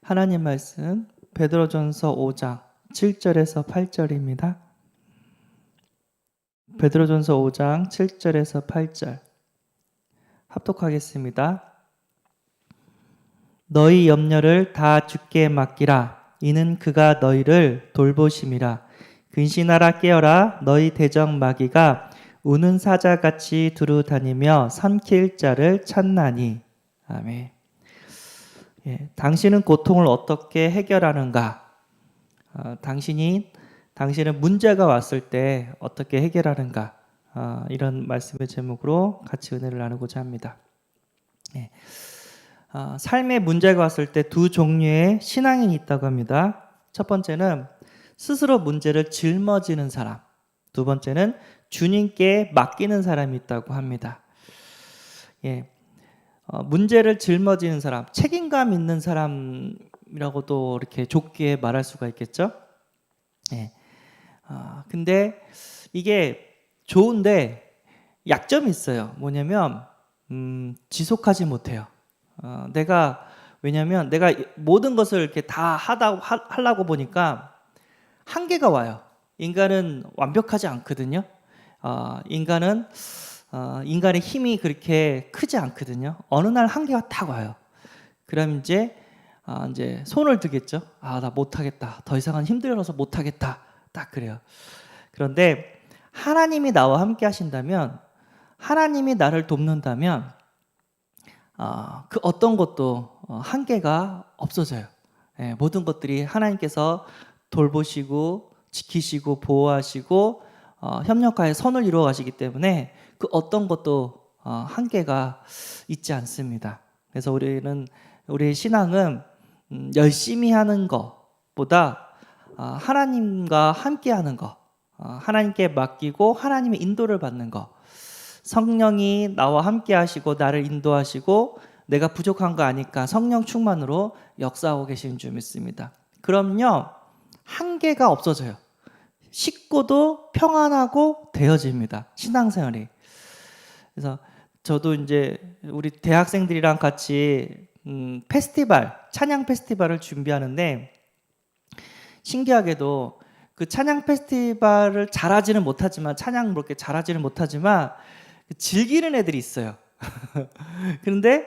하나님 말씀 베드로전서 5장 7절에서 8절입니다. 베드로전서 5장 7절에서 8절 합독하겠습니다. 너희 염려를 다 주께 맡기라. 이는 그가 너희를 돌보심이라. 근신하라 깨어라. 너희 대적 마귀가 우는 사자같이 두루 다니며 삼킬 자를 찾나니. 아멘. 당신은 고통을 어떻게 해결하는가? 당신은 문제가 왔을 때 어떻게 해결하는가? 이런 말씀의 제목으로 같이 은혜를 나누고자 합니다. 삶의 문제가 왔을 때 두 종류의 신앙인이 있다고 합니다. 첫 번째는 스스로 문제를 짊어지는 사람, 두 번째는 주님께 맡기는 사람이 있다고 합니다. 문제를 짊어지는 사람, 책임감 있는 사람이라고도 이렇게 좋게 말할 수가 있겠죠. 근데 이게 좋은데 약점이 있어요. 뭐냐면 지속하지 못해요. 왜냐면 내가 모든 것을 이렇게 다 하려고 보니까 한계가 와요. 인간은 완벽하지 않거든요. 인간의 힘이 그렇게 크지 않거든요. 어느 날 한계가 딱 와요. 그럼 이제 손을 들겠죠. 나 못하겠다. 더 이상은 힘들어서 못하겠다. 딱 그래요. 그런데 하나님이 나와 함께 하신다면, 하나님이 나를 돕는다면 그 어떤 것도 한계가 없어져요. 모든 것들이 하나님께서 돌보시고 지키시고 보호하시고 협력하여 선을 이루어 가시기 때문에 그 어떤 것도 한계가 있지 않습니다. 그래서 우리의 신앙은 열심히 하는 것보다 하나님과 함께 하는 것, 하나님께 맡기고 하나님의 인도를 받는 것, 성령이 나와 함께 하시고 나를 인도하시고 내가 부족한 거 아니까 성령 충만으로 역사하고 계시는 줄 믿습니다. 그럼요, 한계가 없어져요. 쉽고도 평안하고 되어집니다. 신앙생활이. 그래서 저도 이제 우리 대학생들이랑 같이 찬양 페스티벌을 준비하는데, 신기하게도 그 찬양 페스티벌을 찬양 그렇게 잘하지는 못하지만 즐기는 애들이 있어요. 그런데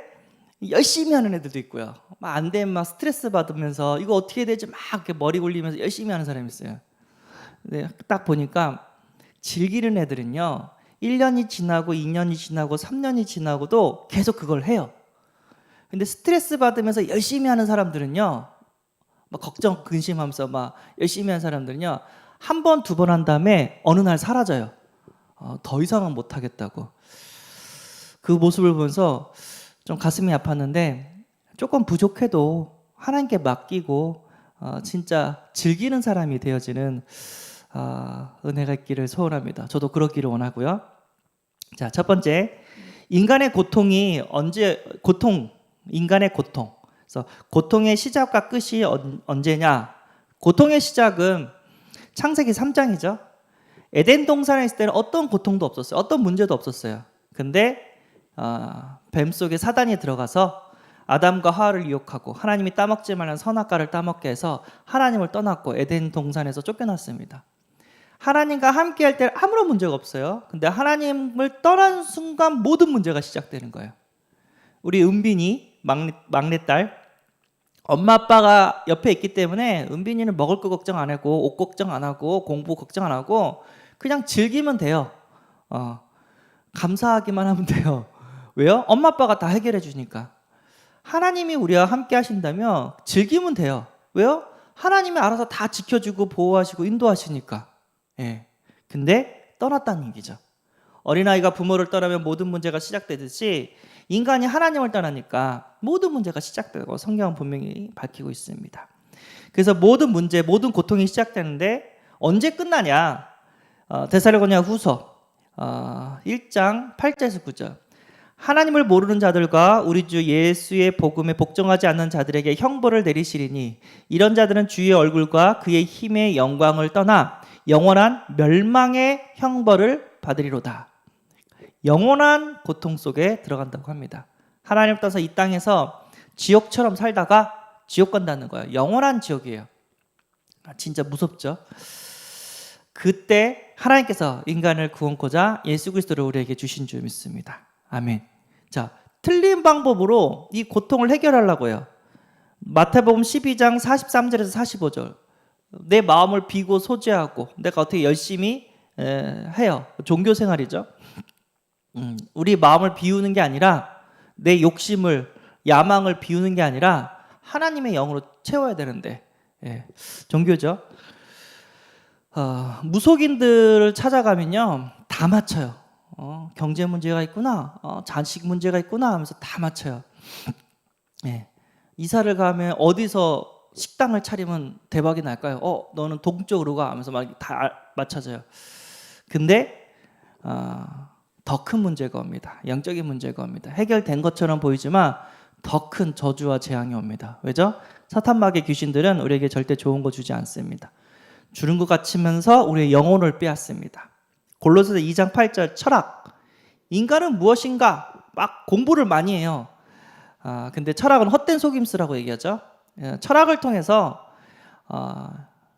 열심히 하는 애들도 있고요. 안 되면 막 스트레스 받으면서 이거 어떻게 해야 되지 막 이렇게 머리 굴리면서 열심히 하는 사람이 있어요. 근데 딱 보니까 즐기는 애들은요, 1년이 지나고 2년이 지나고 3년이 지나고도 계속 그걸 해요. 근데 스트레스 받으면서 열심히 하는 사람들은요, 막 걱정 근심하면서 막 열심히 하는 사람들은요, 한 번, 두 번 한 다음에 어느 날 사라져요. 더 이상은 못하겠다고. 그 모습을 보면서 좀 가슴이 아팠는데, 조금 부족해도 하나님께 맡기고 진짜 즐기는 사람이 되어지는 은혜가 있기를 소원합니다. 저도 그러기를 원하고요. 자, 첫 번째, 인간의 고통. 그래서 고통의 시작과 끝이 언제냐? 고통의 시작은 창세기 3장이죠. 에덴 동산에 있을 때는 어떤 고통도 없었어요. 어떤 문제도 없었어요. 근데 뱀 속에 사단이 들어가서 아담과 하와를 유혹하고 하나님이 따먹지 말라는 선악과를 따먹게 해서 하나님을 떠났고 에덴 동산에서 쫓겨났습니다. 하나님과 함께 할 때는 아무런 문제가 없어요. 근데 하나님을 떠난 순간 모든 문제가 시작되는 거예요. 우리 은빈이 막내딸, 엄마 아빠가 옆에 있기 때문에 은빈이는 먹을 거 걱정 안 하고 옷 걱정 안 하고 공부 걱정 안 하고 그냥 즐기면 돼요. 감사하기만 하면 돼요. 왜요? 엄마 아빠가 다 해결해 주니까. 하나님이 우리와 함께 하신다면 즐기면 돼요. 왜요? 하나님이 알아서 다 지켜주고 보호하시고 인도하시니까. 근데 떠났다는 얘기죠. 어린아이가 부모를 떠나면 모든 문제가 시작되듯이 인간이 하나님을 떠나니까 모든 문제가 시작되고 성경은 분명히 밝히고 있습니다. 그래서 모든 문제, 모든 고통이 시작되는데 언제 끝나냐? 데살로니가 후서 1장 8절에서 9절. 하나님을 모르는 자들과 우리 주 예수의 복음에 복종하지 않는 자들에게 형벌을 내리시리니 이런 자들은 주의 얼굴과 그의 힘의 영광을 떠나 영원한 멸망의 형벌을 받으리로다. 영원한 고통 속에 들어간다고 합니다. 하나님 따라서 이 땅에서 지옥처럼 살다가 지옥 간다는 거예요. 영원한 지옥이에요. 진짜 무섭죠? 그때 하나님께서 인간을 구원코자 예수 그리스도를 우리에게 주신 줄 믿습니다. 아멘. 자, 틀린 방법으로 이 고통을 해결하려고 해요. 마태복음 12장 43절에서 45절. 내 마음을 비고 소재하고 내가 어떻게 열심히 해요. 종교 생활이죠. 우리 마음을 비우는 게 아니라 내 욕심을, 야망을 비우는 게 아니라 하나님의 영으로 채워야 되는데, 종교죠. 무속인들을 찾아가면요 다 맞춰요. 경제 문제가 있구나, 자식 문제가 있구나 하면서 다 맞춰요. 이사를 가면 어디서 식당을 차리면 대박이 날까요? 너는 동쪽으로 가 하면서 막 다 맞춰져요. 근데 더 큰 문제가 옵니다. 영적인 문제가 옵니다. 해결된 것처럼 보이지만 더 큰 저주와 재앙이 옵니다. 왜죠? 사탄마귀의 귀신들은 우리에게 절대 좋은 거 주지 않습니다. 주는 것 같으면서 우리의 영혼을 빼앗습니다. 골로새서 2장 8절 철학. 인간은 무엇인가? 막 공부를 많이 해요. 근데 철학은 헛된 속임수라고 얘기하죠. 철학을 통해서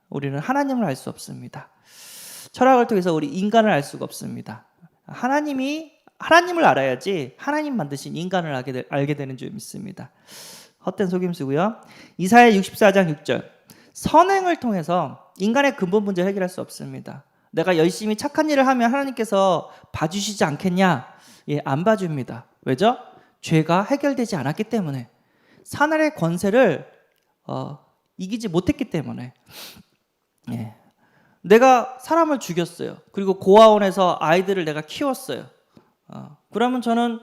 우리는 하나님을 알 수 없습니다. 철학을 통해서 우리 인간을 알 수가 없습니다. 하나님을 알아야지 하나님 만드신 인간을 알게 되는 줄 믿습니다. 헛된 속임수고요. 이사야 64장 6절. 선행을 통해서 인간의 근본 문제를 해결할 수 없습니다. 내가 열심히 착한 일을 하면 하나님께서 봐주시지 않겠냐? 안 봐줍니다. 왜죠? 죄가 해결되지 않았기 때문에, 사날의 권세를 이기지 못했기 때문에. 내가 사람을 죽였어요. 그리고 고아원에서 아이들을 내가 키웠어요. 그러면 저는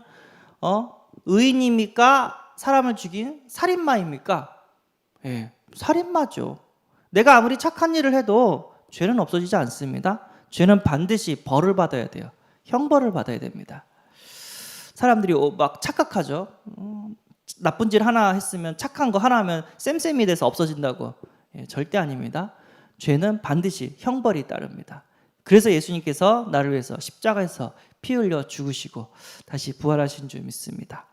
의인입니까? 사람을 죽인 살인마입니까? 살인마죠. 내가 아무리 착한 일을 해도 죄는 없어지지 않습니다. 죄는 반드시 벌을 받아야 돼요. 형벌을 받아야 됩니다. 사람들이 막 착각하죠. 나쁜 짓 하나 했으면, 착한 거 하나 하면 쌤쌤이 돼서 없어진다고. 절대 아닙니다. 죄는 반드시 형벌이 따릅니다. 그래서 예수님께서 나를 위해서 십자가에서 피 흘려 죽으시고 다시 부활하신 줄 믿습니다.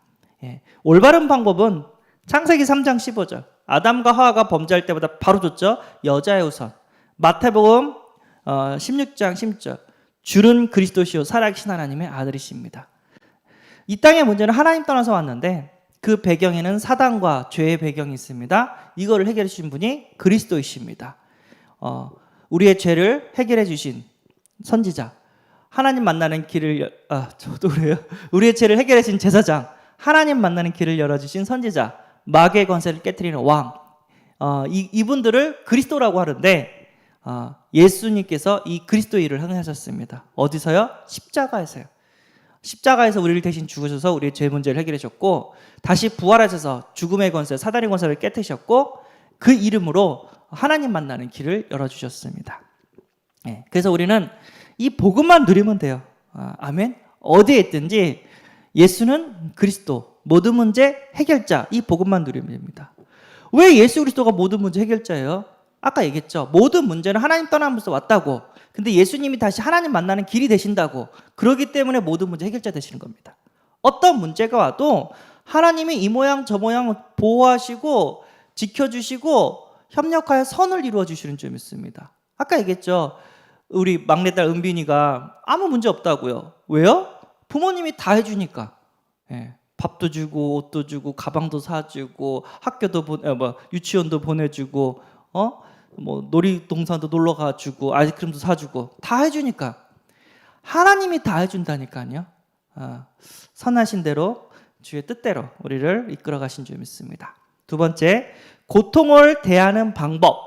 올바른 방법은 창세기 3장 15절. 아담과 하와가 범죄할 때보다 바로 줬죠. 여자의 우선. 마태복음 16장 10절. 주는 그리스도시요 살아계신 하나님의 아들이십니다. 이 땅의 문제는 하나님 떠나서 왔는데 그 배경에는 사단과 죄의 배경이 있습니다. 이거를 해결해 주신 분이 그리스도이십니다. 우리의 죄를 해결해 주신 선지자, 하나님 만나는 길을 저도 그래요. 우리의 죄를 해결해 주신 제사장, 하나님 만나는 길을 열어주신 선지자, 마귀의 권세를 깨트리는 왕, 이분들을 그리스도라고 하는데 예수님께서 이 그리스도 일을 행하셨습니다. 어디서요? 십자가에서요. 십자가에서 우리를 대신 죽으셔서 우리의 죄 문제를 해결해 주셨고, 다시 부활하셔서 죽음의 권세, 사단의 권세를 깨트리셨고, 그 이름으로 하나님 만나는 길을 열어주셨습니다. 그래서 우리는 이 복음만 누리면 돼요. 아멘. 어디에 있든지 예수는 그리스도, 모든 문제 해결자, 이 복음만 누리면 됩니다. 왜 예수 그리스도가 모든 문제 해결자예요? 아까 얘기했죠. 모든 문제는 하나님 떠나면서 왔다고. 근데 예수님이 다시 하나님 만나는 길이 되신다고. 그렇기 때문에 모든 문제 해결자 되시는 겁니다. 어떤 문제가 와도 하나님이 이 모양 저 모양 보호하시고 지켜주시고 협력하여 선을 이루어 주시는 줄 믿습니다. 아까 얘기했죠. 우리 막내딸 은빈이가 아무 문제 없다고요. 왜요? 부모님이 다 해주니까. 밥도 주고 옷도 주고 가방도 사주고 학교도 유치원도 보내주고 놀이동산도 놀러 가주고 아이스크림도 사주고 다 해주니까. 하나님이 다 해준다니까요. 선하신 대로 주의 뜻대로 우리를 이끌어 가신 줄 믿습니다. 두 번째, 고통을 대하는 방법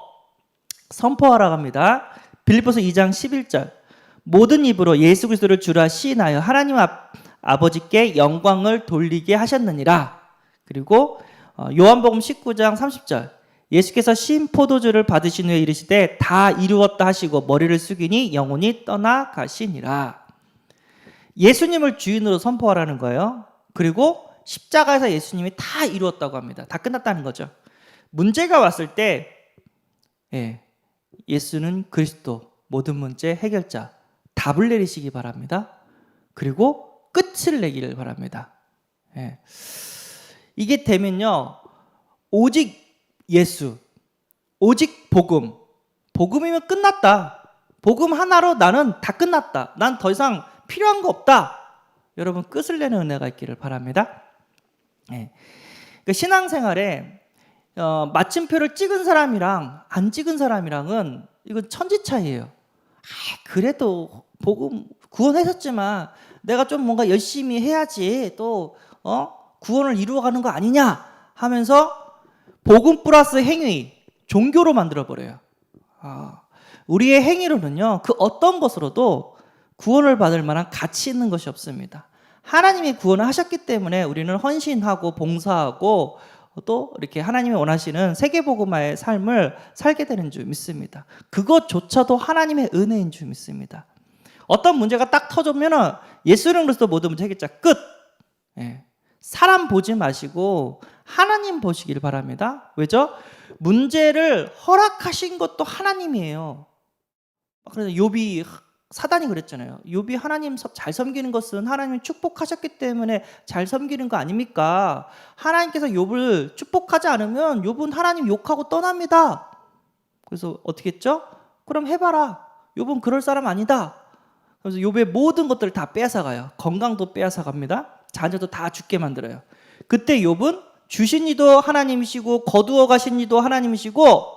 선포하라고 합니다. 빌립보서 2장 11절. 모든 입으로 예수 그리스도를 주라 시인하여 하나님 아버지께 영광을 돌리게 하셨느니라. 그리고 요한복음 19장 30절. 예수께서 신 포도주를 받으신 후에 이르시되 다 이루었다 하시고 머리를 숙이니 영혼이 떠나가시니라. 예수님을 주인으로 선포하라는 거예요. 그리고 십자가에서 예수님이 다 이루었다고 합니다. 다 끝났다는 거죠. 문제가 왔을 때 예수는 그리스도, 모든 문제 해결자, 답을 내리시기 바랍니다. 그리고 끝을 내기를 바랍니다. 이게 되면요, 오직 예수, 오직 복음. 복음이면 끝났다. 복음 하나로 나는 다 끝났다. 난 더 이상 필요한 거 없다. 여러분 끝을 내는 은혜가 있기를 바랍니다. 네. 그 신앙생활에 마침표를 찍은 사람이랑 안 찍은 사람이랑은 이건 천지 차이예요. 그래도 복음 구원하셨지만 내가 좀 뭔가 열심히 해야지 또 구원을 이루어가는 거 아니냐 하면서 복음 플러스 행위, 종교로 만들어버려요. 우리의 행위로는요, 그 어떤 것으로도 구원을 받을 만한 가치 있는 것이 없습니다. 하나님이 구원을 하셨기 때문에 우리는 헌신하고 봉사하고 또 이렇게 하나님이 원하시는 세계복음화의 삶을 살게 되는 줄 믿습니다. 그것조차도 하나님의 은혜인 줄 믿습니다. 어떤 문제가 딱 터지면 예수는 그리스도 모든 문제 해결자 끝. 사람 보지 마시고 하나님 보시길 바랍니다. 왜죠? 문제를 허락하신 것도 하나님이에요. 그래서 욥이 사단이 그랬잖아요. 욥이 하나님 잘 섬기는 것은 하나님이 축복하셨기 때문에 잘 섬기는 거 아닙니까? 하나님께서 욥을 축복하지 않으면 욥은 하나님 욕하고 떠납니다. 그래서 어떻게 했죠? 그럼 해봐라. 욥은 그럴 사람 아니다. 그래서 욥의 모든 것들을 다 빼앗아가요. 건강도 빼앗아갑니다. 자녀도 다 죽게 만들어요. 그때 욥은 주신 이도 하나님이시고 거두어 가신 이도 하나님이시고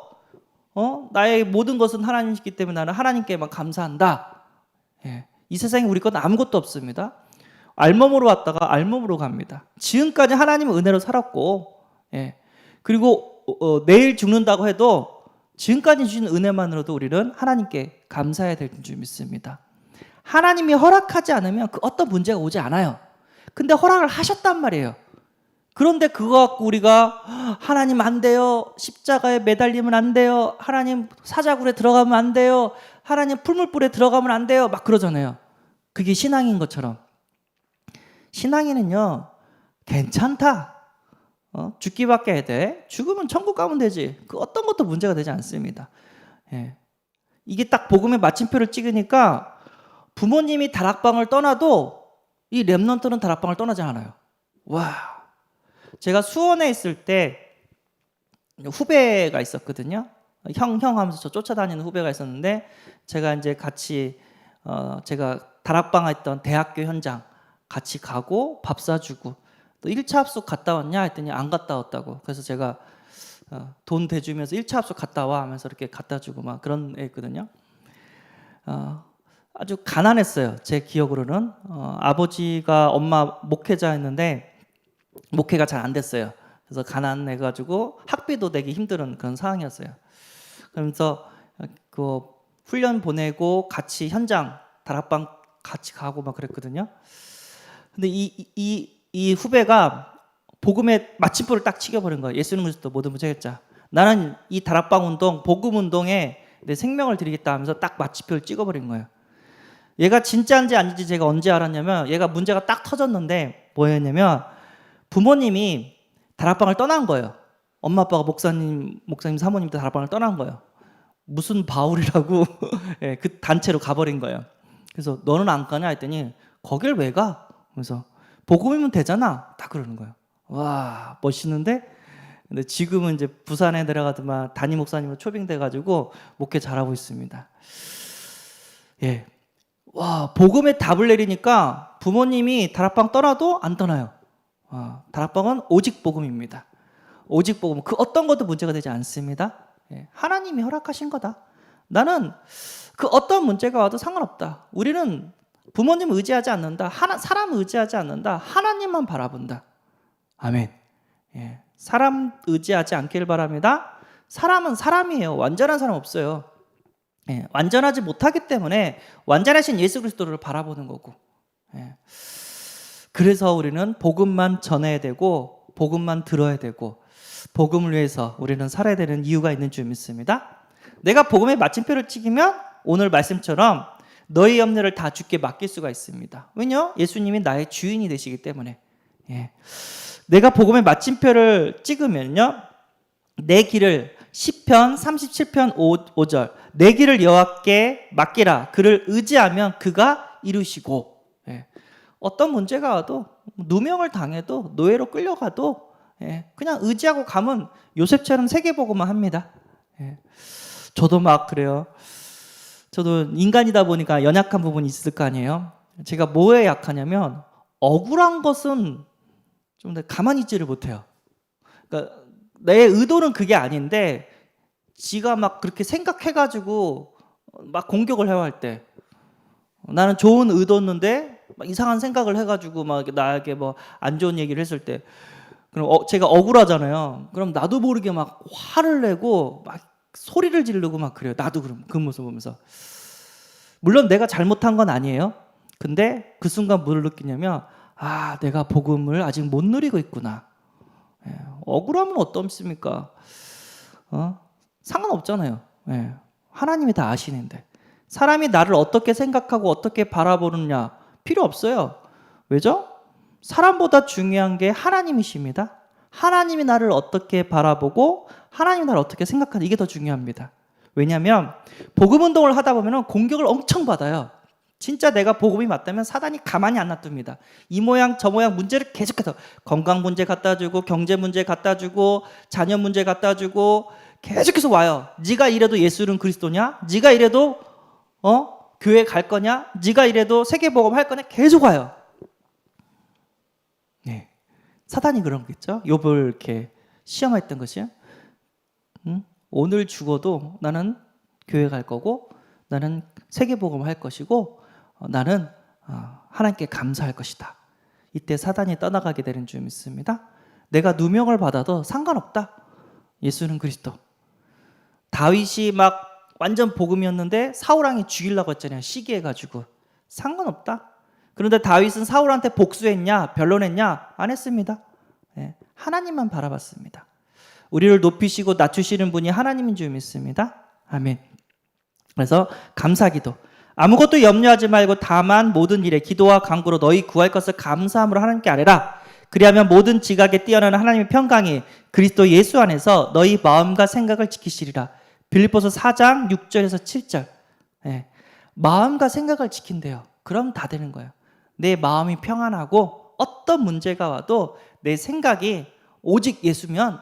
나의 모든 것은 하나님이시기 때문에 나는 하나님께만 감사한다. 이 세상에 우리 건 아무것도 없습니다. 알몸으로 왔다가 알몸으로 갑니다. 지금까지 하나님의 은혜로 살았고 그리고 내일 죽는다고 해도 지금까지 주신 은혜만으로도 우리는 하나님께 감사해야 될 줄 믿습니다. 하나님이 허락하지 않으면 그 어떤 문제가 오지 않아요. 근데 허락을 하셨단 말이에요. 그런데 그거 갖고 우리가 하나님 안 돼요. 십자가에 매달리면 안 돼요. 하나님 사자굴에 들어가면 안 돼요. 하나님 풀물불에 들어가면 안 돼요. 막 그러잖아요. 그게 신앙인 것처럼. 신앙인은요, 괜찮다. 죽기밖에 해야 돼. 죽으면 천국 가면 되지. 그 어떤 것도 문제가 되지 않습니다. 이게 딱 복음의 마침표를 찍으니까 부모님이 다락방을 떠나도 이 렘넌트는 다락방을 떠나지 않아요. 와, 제가 수원에 있을 때 후배가 있었거든요. 형 하면서 저 쫓아다니는 후배가 있었는데 제가 이제 같이 제가 다락방 했던 대학교 현장 같이 가고 밥 사주고 또 1차 합숙 갔다 왔냐 했더니 안 갔다 왔다고. 그래서 제가 돈 대주면서 1차 합숙 갔다 와 하면서 이렇게 갖다 주고 막 그런 애였거든요. 아주 가난했어요. 제 기억으로는 아버지가 엄마 목회자였는데 목회가 잘 안 됐어요. 그래서 가난해가지고 학비도 내기 힘든 그런 상황이었어요. 그러면서 그 훈련 보내고 같이 현장 다락방 같이 가고 막 그랬거든요. 근데 이 후배가 복음의 마침표를 딱 찍어버린 거예요. 예수는 그리스도 모든 문제 해결자. 나는 이 다락방 운동, 복음 운동에 내 생명을 드리겠다 하면서 딱 마침표를 찍어버린 거예요. 얘가 진짜인지 아닌지 제가 언제 알았냐면 얘가 문제가 딱 터졌는데 뭐였냐면 부모님이 다락방을 떠난 거예요. 엄마 아빠가 목사님 사모님도 다락방을 떠난 거예요. 무슨 바울이라고 그 단체로 가버린 거예요. 그래서 너는 안 가냐 했더니 거길 왜 가? 그래서 복음이면 되잖아. 딱 그러는 거예요. 와, 멋있는데? 근데 지금은 이제 부산에 내려가더만 담임 목사님으로 초빙돼가지고 목회 잘하고 있습니다. 와, 복음의 답을 내리니까 부모님이 다락방 떠나도 안 떠나요. 다락방은 오직 복음입니다. 오직 복음. 그 어떤 것도 문제가 되지 않습니다. 하나님이 허락하신 거다. 나는 그 어떤 문제가 와도 상관없다. 우리는 부모님 의지하지 않는다. 사람 의지하지 않는다. 하나님만 바라본다. 아멘. 사람 의지하지 않기를 바랍니다. 사람은 사람이에요. 완전한 사람 없어요. 완전하지 못하기 때문에 완전하신 예수 그리스도를 바라보는 거고. 그래서 우리는 복음만 전해야 되고 복음만 들어야 되고 복음을 위해서 우리는 살아야 되는 이유가 있는 줄 믿습니다. 내가 복음의 마침표를 찍으면 오늘 말씀처럼 너희 염려를 다 주께 맡길 수가 있습니다. 왜냐? 예수님이 나의 주인이 되시기 때문에. 내가 복음의 마침표를 찍으면요, 내 길을 시편 37편 5절 내 길을 여호와께 맡기라. 그를 의지하면 그가 이루시고. 어떤 문제가 와도 누명을 당해도 노예로 끌려가도 예, 그냥 의지하고 가면 요셉처럼 세계보고만 합니다. 예, 저도 막 그래요. 저도 인간이다 보니까 연약한 부분이 있을 거 아니에요. 제가 뭐에 약하냐면 억울한 것은 좀 가만히 있지를 못해요. 그러니까 내 의도는 그게 아닌데 지가 막 그렇게 생각해가지고 막 공격을 해야 할 때, 나는 좋은 의도였는데 막 이상한 생각을 해가지고 막 나에게 뭐 안 좋은 얘기를 했을 때, 그럼 제가 억울하잖아요. 그럼 나도 모르게 막 화를 내고 막 소리를 지르고 막 그래요. 나도 그럼 그 모습 보면서. 물론 내가 잘못한 건 아니에요. 근데 그 순간 뭘 느끼냐면, 아, 내가 복음을 아직 못 누리고 있구나. 예, 억울하면 어떻습니까? 상관없잖아요. 예, 하나님이 다 아시는데. 사람이 나를 어떻게 생각하고 어떻게 바라보느냐 필요 없어요. 왜죠? 사람보다 중요한 게 하나님이십니다. 하나님이 나를 어떻게 바라보고 하나님이 나를 어떻게 생각하는, 이게 더 중요합니다. 왜냐하면 복음 운동을 하다 보면 공격을 엄청 받아요. 진짜 내가 복음이 맞다면 사단이 가만히 안 놔둡니다. 이 모양 저 모양 문제를 계속해서 건강 문제 갖다 주고 경제 문제 갖다 주고 자녀 문제 갖다 주고 계속해서 와요. 네가 이래도 예수는 그리스도냐? 네가 이래도 교회 갈 거냐? 네가 이래도 세계복음 할 거냐? 계속 와요. 네. 사단이 그런 거겠죠. 욥을 이렇게 시험했던 것이요. 오늘 죽어도 나는 교회 갈 거고, 나는 세계복음 할 것이고, 나는 하나님께 감사할 것이다. 이때 사단이 떠나가게 되는 줄 믿습니다. 내가 누명을 받아도 상관없다. 예수는 그리스도. 다윗이 막 완전 복음이었는데 사울왕이 죽이려고 했잖아요. 시기해가지고. 상관없다. 그런데 다윗은 사울한테 복수했냐? 변론했냐? 안 했습니다. 네, 하나님만 바라봤습니다. 우리를 높이시고 낮추시는 분이 하나님인 줄 믿습니다. 아멘. 그래서 감사기도. 아무것도 염려하지 말고 다만 모든 일에 기도와 간구로 너희 구할 것을 감사함으로 하나님께 아뢰라. 그리하면 모든 지각에 뛰어나는 하나님의 평강이 그리스도 예수 안에서 너희 마음과 생각을 지키시리라. 빌립보서 4장 6절에서 7절. 네. 마음과 생각을 지킨대요. 그럼 다 되는 거예요. 내 마음이 평안하고 어떤 문제가 와도 내 생각이 오직 예수면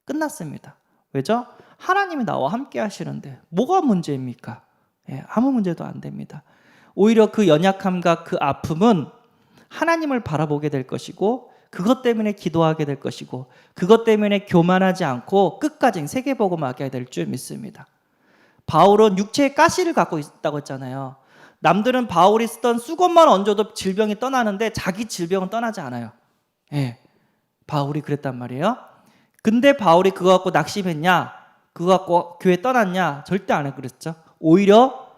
끝났습니다. 왜죠? 하나님이 나와 함께 하시는데 뭐가 문제입니까? 예, 아무 문제도 안 됩니다. 오히려 그 연약함과 그 아픔은 하나님을 바라보게 될 것이고, 그것 때문에 기도하게 될 것이고, 그것 때문에 교만하지 않고 끝까지 세계복음하게 될 줄 믿습니다. 바울은 육체의 가시를 갖고 있다고 했잖아요. 남들은 바울이 쓰던 수건만 얹어도 질병이 떠나는데 자기 질병은 떠나지 않아요. 예, 바울이 그랬단 말이에요. 근데 바울이 그거 갖고 낙심했냐? 그거 갖고 교회 떠났냐? 절대 안 그랬죠. 오히려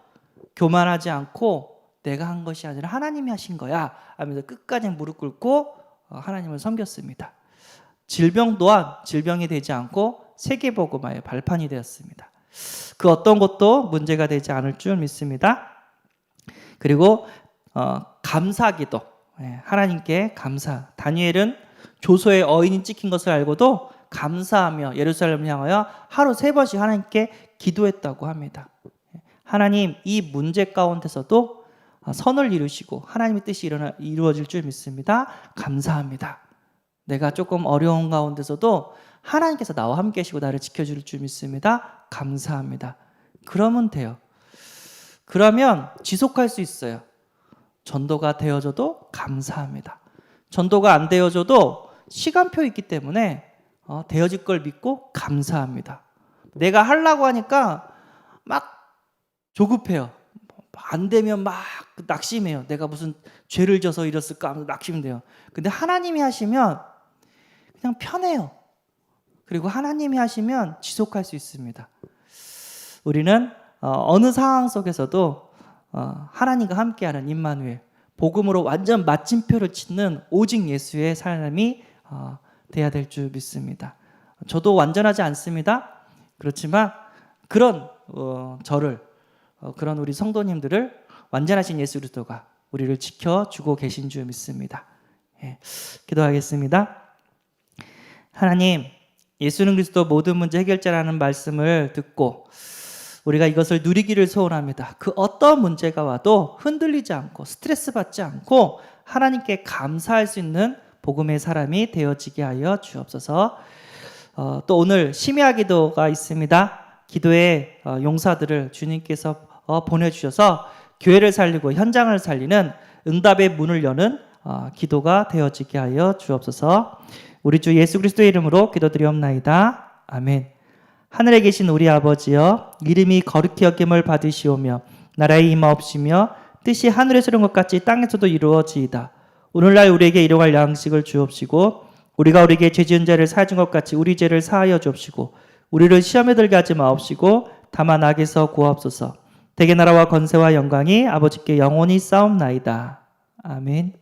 교만하지 않고 내가 한 것이 아니라 하나님이 하신 거야 하면서 끝까지 무릎 꿇고 하나님을 섬겼습니다. 질병 또한 질병이 되지 않고 세계복음화의 발판이 되었습니다. 그 어떤 것도 문제가 되지 않을 줄 믿습니다. 그리고 감사기도. 하나님께 감사. 다니엘은 조소의 어인이 찍힌 것을 알고도 감사하며 예루살렘을 향하여 하루 3번씩 하나님께 기도했다고 합니다. 하나님, 이 문제 가운데서도 선을 이루시고 하나님의 뜻이 이루어질 줄 믿습니다. 감사합니다. 내가 조금 어려운 가운데서도 하나님께서 나와 함께 하시고 나를 지켜줄 줄 믿습니다. 감사합니다. 그러면 돼요. 그러면 지속할 수 있어요. 전도가 되어져도 감사합니다. 전도가 안 되어져도 시간표 있기 때문에 되어질 걸 믿고 감사합니다. 내가 하려고 하니까 막 조급해요. 안 되면 막 낙심해요. 내가 무슨 죄를 져서 이랬을까 하면서 낙심돼요. 근데 하나님이 하시면 그냥 편해요. 그리고 하나님이 하시면 지속할 수 있습니다. 우리는 어느 상황 속에서도 하나님과 함께하는 임마누엘, 복음으로 완전 마침표를 짓는 오직 예수의 사람이 돼야 될 줄 믿습니다. 저도 완전하지 않습니다. 그렇지만 그런 저를, 그런 우리 성도님들을 완전하신 예수 그리스도가 우리를 지켜주고 계신 줄 믿습니다. 예, 기도하겠습니다. 하나님, 예수는 그리스도 모든 문제 해결자라는 말씀을 듣고 우리가 이것을 누리기를 소원합니다. 그 어떤 문제가 와도 흔들리지 않고 스트레스 받지 않고 하나님께 감사할 수 있는 복음의 사람이 되어지게 하여 주옵소서. 또 오늘 심야 기도가 있습니다. 기도의 용사들을 주님께서 보내주셔서 교회를 살리고 현장을 살리는 응답의 문을 여는 기도가 되어지게 하여 주옵소서. 우리 주 예수 그리스도의 이름으로 기도드리옵나이다. 아멘. 하늘에 계신 우리 아버지여, 이름이 거룩히 여김을 받으시오며 나라의 임하옵시며 뜻이 하늘에서 이룬 것 같이 땅에서도 이루어지이다. 오늘날 우리에게 일용할 양식을 주옵시고 우리가 우리에게 죄 지은 자를 사하준 것 같이 우리 죄를 사하여 주옵시고 우리를 시험에 들게 하지 마옵시고 다만 악에서 구하옵소서. 대개 나라와 권세와 영광이 아버지께 영원히 싸움나이다. 아멘.